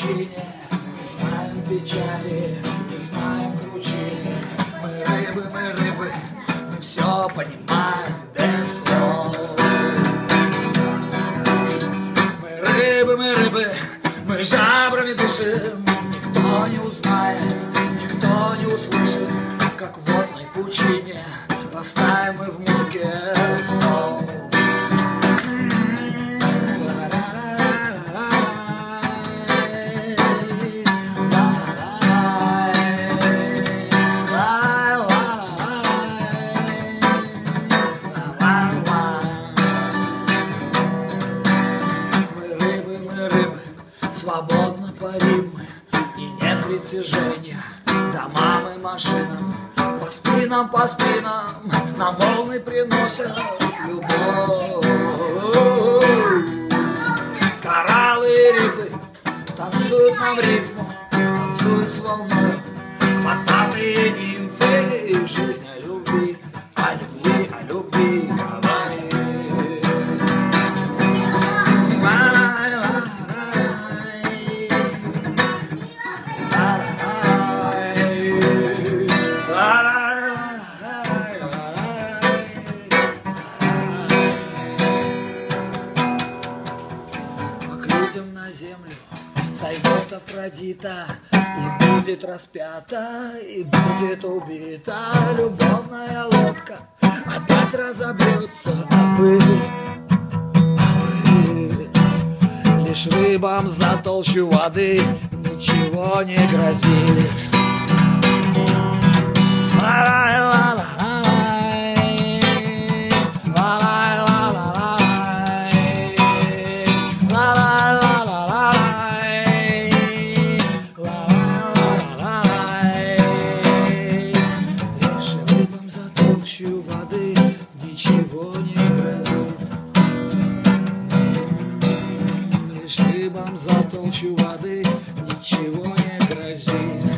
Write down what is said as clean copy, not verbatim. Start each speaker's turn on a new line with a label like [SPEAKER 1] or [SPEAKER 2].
[SPEAKER 1] пучине, не знаем печали, не знаем кручины. Мы рыбы, мы все понимаем без слов. Мы рыбы, мы жабрами дышим. Никто не узнает, никто не услышит, как в водной пучине растаем мы в музыке снов. Свободно парим мы, и нет притяжения домам и машинам. По спинам нам волны приносят любовь. Кораллы и рифы танцуют нам рифму, танцуют с волной. Хвостатые нимфы, жизнь о любви, о любви, о любви говорит. На землю сойдет Афродита, и будет распята, и будет убита. Любовная лодка опять разобьется о пыль, лишь рыбам за толщу воды ничего не грозит. Воды ничего не грозит. Лишь рыбам за толщу воды ничего не грозит.